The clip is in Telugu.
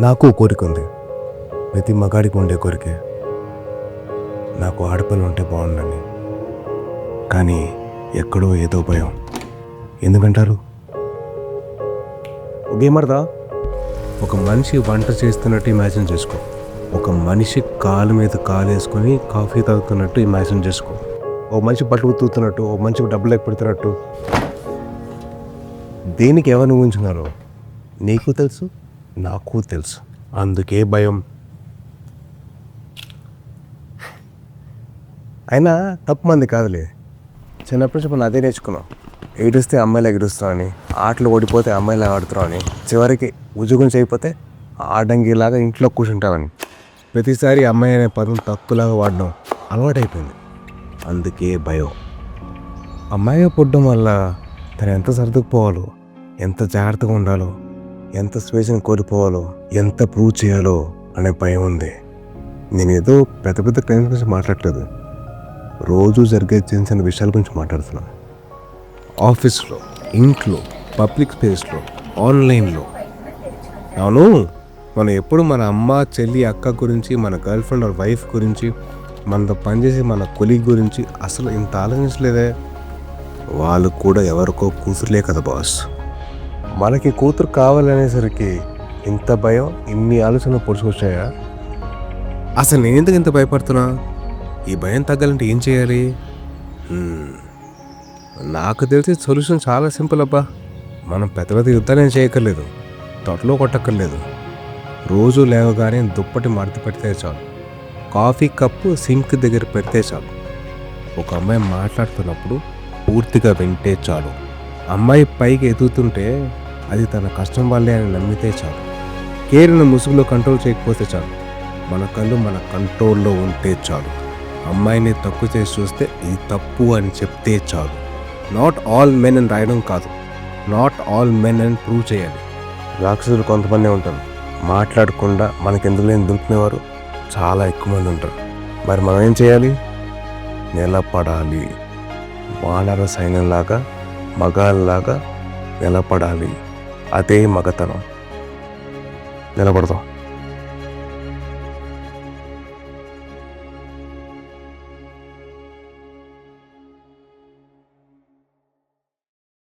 నాకు కోరిక ఉంది, ప్రతి మగాడికి ఉండే కోరికే, నాకు ఆడపిల్ల ఉంటే బాగుండని. కానీ ఎక్కడో ఏదో భయం. ఎందుకంటారు? గేమర్దా, ఒక మనిషి వంట చేస్తున్నట్టు ఇమాజిన్ చేసుకో. ఒక మనిషి కాలు మీద కాలు వేసుకొని కాఫీ తాగుతున్నట్టు ఇమాజిన్ చేసుకో. ఓ మనిషి బట్టలు ఉతుకుతున్నట్టు, ఓ మనిషికి డబ్బులు పెడుతున్నట్టు. దేనికి ఎవరిని ఊహించున్నారో నీకు తెలుసు, నాకు తెలుసు. అందుకే భయం. అయినా తప్పు మంది కాదులే. చిన్నప్పటి నుంచి మనం అదే నేర్చుకున్నాం. ఏడుస్తే అమ్మాయిలు ఎగురుస్తాం అని, ఆటలు ఓడిపోతే అమ్మాయిలు ఆడుతున్నాం అని, చివరికి ఉద్యోగం చేయకపోతే ఆడంగిలాగా ఇంట్లో కూర్చుంటామని. ప్రతిసారి అమ్మాయి అనే పదం తక్కువలాగా వాడడం అలవాటైపోయింది. అందుకే భయం. అమ్మాయిగా పుట్టడం వల్ల తను ఎంత సర్దుకుపోవాలో, ఎంత జాగ్రత్తగా ఉండాలో, ఎంత స్వేచ్ఛను కోల్పోవాలో, ఎంత ప్రూవ్ చేయాలో అనే భయం ఉంది. నేను ఏదో పెద్ద పెద్ద క్రైమ్స్ గురించి మాట్లాడలేదు, రోజు జరిగే చిన్న చిన్న విషయాల గురించి మాట్లాడుతున్నాను. ఆఫీస్లో, ఇంట్లో, పబ్లిక్ స్పేస్లో, ఆన్లైన్లో. అవును, మనం ఎప్పుడు మన అమ్మ, చెల్లి, అక్క గురించి, మన గర్ల్ ఫ్రెండ్ ఆర్ వైఫ్ గురించి, మనతో పనిచేసి మన కొలీగ్ గురించి అసలు ఇంత ఆలోచించలేదే. వాళ్ళు కూడా ఎవరికో కూతురులే కదా బాస్. మనకి కూతురు కావాలనేసరికి ఇంత భయం, ఇన్ని ఆలోచనలు పొడుచుకొచ్చాయా? అసలు నేను ఎందుకు ఇంత భయపడుతున్నా? ఈ భయం తగ్గాలంటే ఏం చేయాలి? నాకు తెలిసి సొల్యూషన్ చాలా సింపుల్ అబ్బా. మనం పెద్ద పెద్ద యుద్ధాలు చేయక్కర్లేదు, తొట్టలో కొట్టక్కర్లేదు. రోజు లేవగానే దుప్పటి మడత పెడితే చాలు, కాఫీ కప్పు సింక్ దగ్గర పెడితే చాలు, ఒక అమ్మాయి మాట్లాడుతున్నప్పుడు పూర్తిగా వింటే చాలు, అమ్మాయి పైకి ఎదుగుతుంటే అది తన కష్టం వల్లే అని నమ్మితే చాలు, కేరిన ముసుగులో కంట్రోల్ చేయకపోతే చాలు, మన కళ్ళు మన కంట్రోల్లో ఉంటే చాలు, అమ్మాయిని తక్కువ చేసి చూస్తే ఇది తప్పు అని చెప్తే చాలు. నాట్ ఆల్ మెన్ అని రాయడం కాదు, నాట్ ఆల్ మెన్ అని ప్రూవ్ చేయాలి. రాక్షసులు కొంతమంది ఉంటారు, మాట్లాడకుండా మనకెందుకు లేని దుంకునేవారు చాలా ఎక్కువ మంది ఉంటారు. మరి మనం ఏం చేయాలి? నిలబడాలి. వానర సైన్యంలాగా, మగాళ్ళలాగా నిలబడాలి. అదే మగతనం. నిలబడదాం.